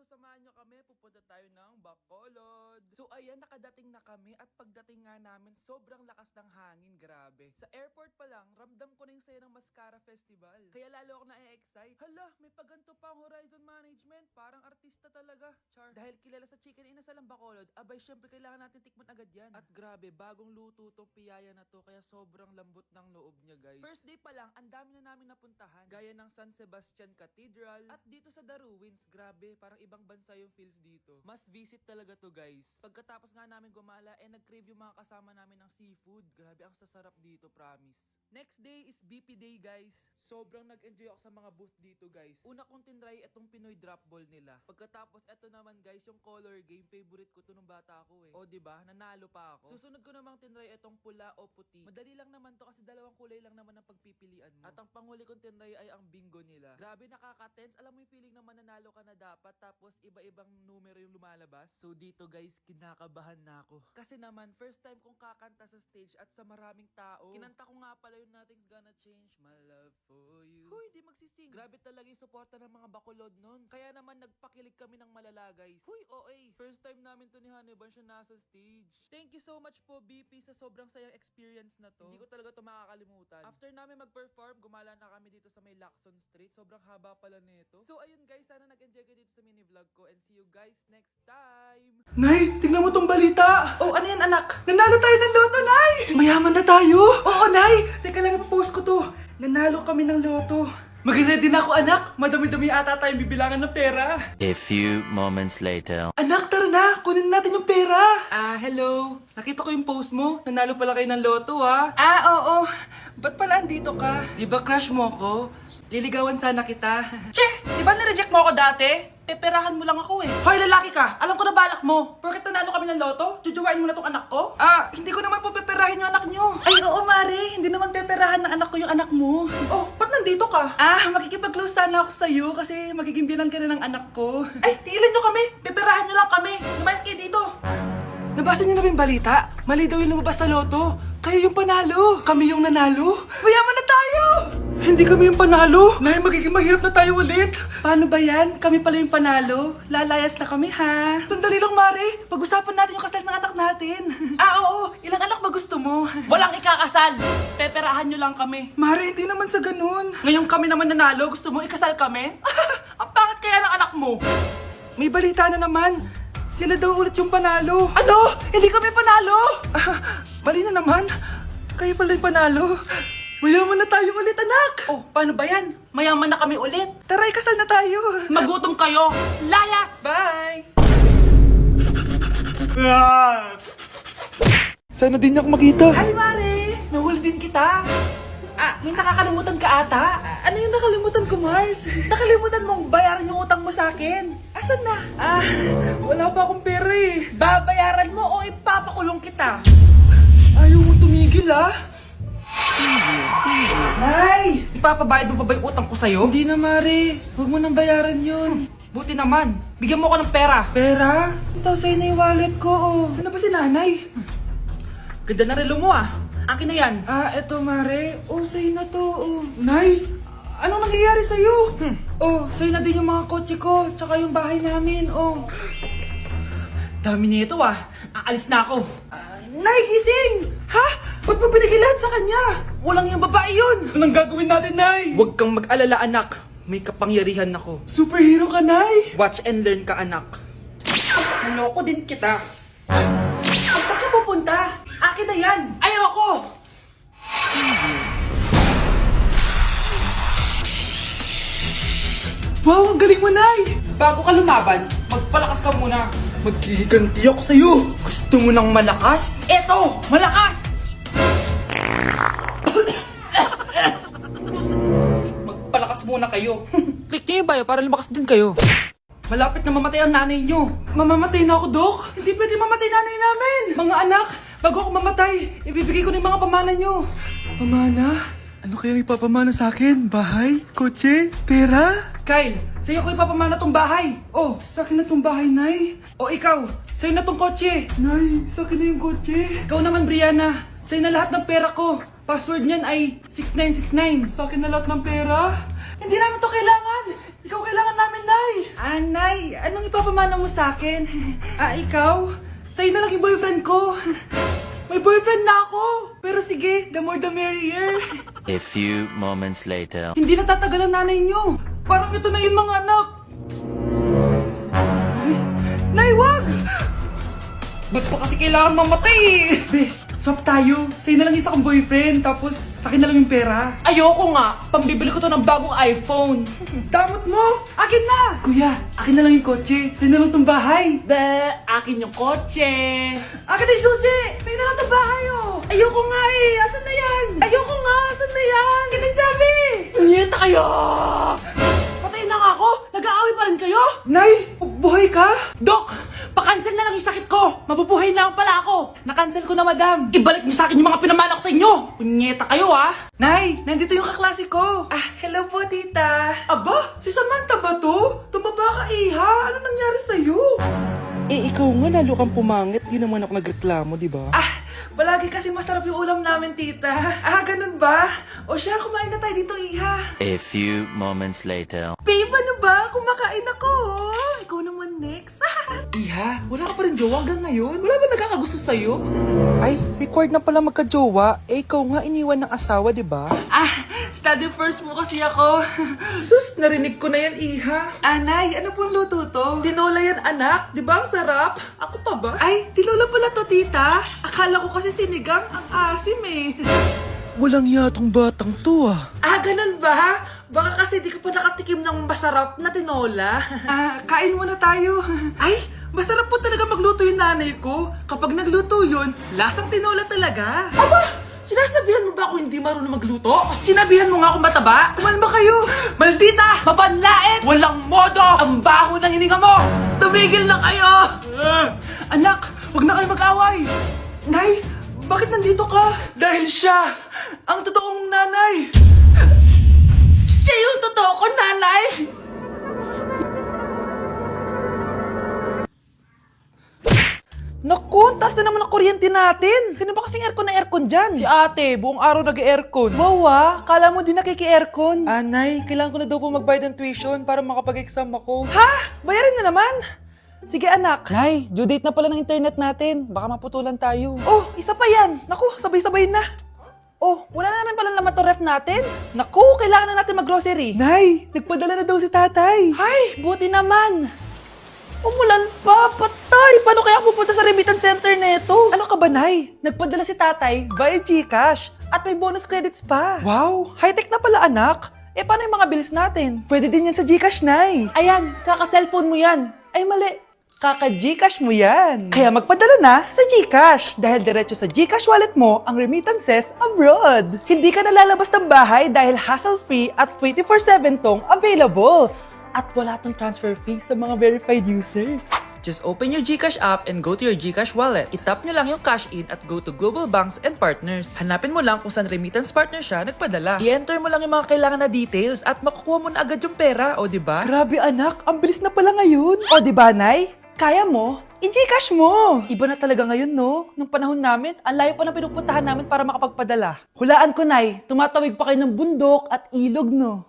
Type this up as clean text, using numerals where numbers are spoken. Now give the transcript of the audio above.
samahan nyo kami, pupunta tayo ng Bacolod. So ayan, nakadating na kami at pagdating nga namin, sobrang lakas ng hangin, grabe. Sa airport pa lang, ramdam ko na yung saya ng Mascara Festival. Kaya lalo ako na-excite. Hala, may paganto pa ang Horizon Management, parang artista talaga, char. Dahil kilala sa chicken inasal ang Bacolod, abay syempre kailangan natin tikman agad yan. At grabe, bagong luto tong piyaya na to, kaya sobrang lambot ng loob niya, guys. First day pa lang, ang dami na namin napuntahan, gaya ng San Sebastian Cathedral, at dito sa The Ruins, grabe, parang ibang bansa yung feels dito. Must visit talaga to, guys. Pagkatapos nga namin gumala, nag-crave yung mga kasama namin ng seafood. Grabe, ang sasarap dito, promise. Next day is BP Day, guys. Sobrang nag-enjoy ako sa mga booth dito, guys. Una kong tinry itong Pinoy drop ball nila. Pagkatapos, eto naman, guys, yung color game. Favorite ko to nung bata ako eh. O, diba? Nanalo pa ako. Susunod ko namang tinry itong pula o puti. Madali lang naman to kasi dalawang kulay lang naman ang pagpipilian mo. At ang panghuli kong tinry ay ang bingo nila. Grabe, nakaka-tense. Alam mo yung feeling na mananalo ka na dapat, tapos iba-ibang numero yung lumalabas. So dito, guys, kinakabahan na ako. Kasi naman, first time kong kakanta sa stage at sa maraming tao. Kinanta ko nga pala yung Nothing's Gonna Change My Love For You. Huy, di magsising. Grabe talaga yung suporta ng mga Bacolod nun. Kaya naman nagpakilig kami ng malala, guys. Huy, OA. First time namin to ni Hannibal siya nasa stage. Thank you so much po, BP, sa sobrang sayang experience na to. Hindi ko talaga to makakalimutan. After namin mag-perform, gumala na kami dito sa may Lacson Street. Sobrang haba pala nito. So ayun, guys, sana nag-enjoy kayo dito sa mini vlog ko and see you guys next time. Nay, tingnan mo tong balita. Oh, ano yan, anak? Nanalo tayo ng loto, Nay! Mayaman na tayo? Oo, Nay! Teka lang, ipapost ko to. Nanalo kami ng loto. Magre-ready na ako, anak. Madami-dami ata tayong bibilangan ng pera. A few moments later. Anak, tara na. Kunin natin yung pera. Hello. Nakita ko yung post mo. Nanalo pala kayo ng loto, ha? Oo. Ba't pala andito ka? Di ba crush mo ko? Liligawan sana kita. Che! Di ba nireject mo ako dati? Peperahan mo lang ako eh. Hoy, lalaki ka! Alam ko na balak mo. Porket nanalo kami ng loto, jujuwain mo na tong anak ko? Hindi ko naman po peperahin yung anak nyo. Ay, oo, Mare. Hindi naman peperahan ng anak ko yung anak mo. Oh, ba't nandito ka? Makikipag-close sana ako sa'yo kasi magiging bilang ka na ng anak ko. Ay, tiilan nyo kami. Peperahan nyo lang kami. Lumayas kayo dito. Nabasa niyo na ba yung balita? Mali daw yung lumabas sa loto. Kayo yung panalo. Kami yung nanalo. Mayaman na tayo! Hindi kami yung panalo. Nay, magiging mahirap na tayo ulit. Paano ba yan? Kami pala yung panalo. Lalayas na kami, ha? Sandali lang, Mare. Pag-usapan natin yung kasal ng anak natin. Oo. Ilang anak ba gusto mo? Walang ikakasal. Peperahan nyo lang kami. Mare, hindi naman sa ganun. Ngayon kami naman nanalo. Gusto mo ikasal kami? Ang pangat kaya ng anak mo. May balita na naman. Sila daw ulit yung panalo. Ano? Hindi kami panalo! Mali na naman. Kayo pala yung panalo. Mayaman na tayo ulit, anak! Oh, paano ba yan? Mayaman na kami ulit. Tara, ikasal na tayo. Magutom kayo. Layas! Bye! Sana din niya ako makita. Hi, Mare! Nahuli din kita. May nakakalimutan ka ata. Ano yung nakalimutan ko, Mars? Nakalimutan mong bayaran yung utang mo sa akin. Asan na? Wala pa akong pera eh. Babayaran mo o ipapakulong kita? Ayaw mo tumigil, Nay! Ipapabayad mo pa ba yung utang ko sa'yo? Hindi na, Mare. Huwag mo nang bayaran yun. Buti naman. Bigyan mo ko ng pera. Pera? Ito, sa'yo na yung wallet ko, Saan na ba si nanay? Ganda na relo mo, Akin na yan. Eto, Mare. Sa'yo na to, Nay! Anong nangyayari sa'yo? Sa'yo na din yung mga kotse ko, tsaka yung bahay namin, Dami nito, Aalis na ako. Nay, gising! Ha? Ba't mo pinigilan sa kanya? Walang yung babae yun! Anong gagawin natin, Nay? Huwag kang mag-alala, anak. May kapangyarihan ako. Superhero ka, Nay! Watch and learn ka, anak. Naloko din kita. Saan ka pupunta? Akin na yan! Ayoko! Wow, ang galing mo, Nay! Bago ka lumaban, magpalakas ka muna. Maghihiganti ako sa'yo. Gusto mo ng malakas? Eto! Malakas! Magpalakas muna kayo. Click niyo yung bio para lumakas din kayo. Malapit na mamatay ang nanay nyo. Mamamatay na ako, Dok. Hindi pwede mamatay nanay namin. Mga anak, bago ako mamatay, ibibigay ko na yung mga pamana nyo. Pamana? Ano kaya ipapamana sa akin? Bahay? Kotse? Pera? Kyle, sa'yo ko ipapamana tong bahay. Sa akin na tong bahay, Nay. Ikaw, sa'yo na tong kotse. Nay, sa akin na yung kotse. Ikaw naman, Brianna, sa'yo na lahat ng pera ko. Password niyan ay 6969. Sa akin na lahat ng pera? Hindi namin to kailangan. Ikaw kailangan namin, Nay! Nay, anong ipapamana mo sa akin? Ikaw? Sa'yo na lang yung boyfriend ko. May boyfriend na ako! Pero sige, the more the merrier. A few moments later. Hindi natatagal ang nanay niyo. Parang ito na yung mga anak. Nay, wag! Ba't pa kasi kailangan mamatay eh? Be, swap tayo. Sa'yo na lang isa kong boyfriend, tapos akin na lang yung pera. Ayoko nga. Pambibili ko to ng bagong iPhone. Damot mo! Akin na! Kuya, akin na lang yung kotse. Sa'yo na lang tong bahay. Be, akin yung kotse. Akin na yung susi! Sa'yo na lang tong bahay oh! Ayoko nga eh! Asan na yan? Ayoko nga! Asan na yan? Kinisabi! Niyeta kayo! Patayin na nga ako! Nag-aaway pa rin kayo? Nay! Buhay ka? Dok! Pakancel na lang yung sakit ko! Mabubuhay na lang pala ako! Nakancel ko na, madam! Ibalik niyo sa akin yung mga pinamana ko sa inyo! Punyeta kayo, ah! Nay! Nandito yung kaklase ko! Hello po, tita! Aba? Si Samantha ba to? Tumaba ka, iha! Ano nangyari sa'yo? Ikaw nga lalo kang pumangit, di naman ako nagreklamo, di ba? Palagi kasi masarap yung ulam namin, tita. Ganun ba? O siya, kumain na tayo dito, iha. A few moments later. Babe, ano ba? Kumakain ako. Ikaw naman next. Iha, wala ka pa rin jowa hanggang ngayon? Wala ba nagkakagusto sa'yo? Ay, required na pala magka-jowa. Ikaw nga iniwan ng asawa, di ba? Study first mo kasi ako. Sus, narinig ko na yan, iha. Anay, ano pong luto to? Tinola yan, anak. Di ba ang sarap? Ako pa ba? Ay, tinola pala to, tita. Akala ko kasi sinigang ang asim eh. Walang yatong batang to Ganun ba? Baka kasi di ka pa nakatikim ng masarap na tinola. Kain muna tayo. Ay, masarap po talaga magluto yung nanay ko. Kapag nagluto yun, lasang tinola talaga. Aba! Sinasabihan mo ba ako hindi marunong magluto? Sinabihan mo nga ako mataba? Kumalma kayo! Maldita! Mapanlait! Walang modo! Ang baho ng hininga mo! Tumigil na kayo! Anak, wag na kayo mag-away! Nay, bakit nandito ka? Dahil siya, ang totoong nanay! Siya yung totoo ko, nanay! Naku, taas na naman ang kuryente natin. Sino ba kasing aircon na aircon dyan? Si ate, buong araw nag-aircon. Wow kala mo di nakiki-aircon. Nay, kailangan ko na daw po magbayad ng tuition para makapag-exam ako. Ha? Bayarin na naman? Sige anak. Nay, due date na pala ng internet natin. Baka maputulan tayo. Oh, isa pa yan. Naku, sabay-sabay na. Oh, wala na naman pala naman to ref natin. Naku, kailangan na natin mag-grocery. Nay, nagpadala na daw si tatay. Ay, buti naman. Umulan pa, patay! Paano kaya pupunta sa remittance center neto? Ano ka ba, Nay? Nagpadala si tatay via GCash at may bonus credits pa. Wow! High-tech na pala, anak. Paano yung mga bills natin? Pwede din yan sa GCash, Nay. Ayan, kaka-cellphone mo yan. Ay, mali. Kaka-GCash mo yan. Kaya magpadala na sa GCash dahil diretso sa GCash wallet mo ang remittances abroad. Hindi ka nalalabas ng bahay dahil hassle-free at 24/7 tong available. At wala tong transfer fee sa mga verified users. Just open your GCash app and go to your GCash wallet. Itap nyo lang yung cash in at go to global banks and partners. Hanapin mo lang kung saan remittance partner siya nagpadala. I-enter mo lang yung mga kailangan na details at makukuha mo na agad yung pera, o diba? Grabe anak, ang bilis na pala ngayon. O diba, Nay? Kaya mo? I-GCash mo! Iba na talaga ngayon, no? Nung panahon namin, ang layo pa na pinupuntahan namin para makapagpadala. Hulaan ko, Nay, tumatawid pa kayo ng bundok at ilog, no?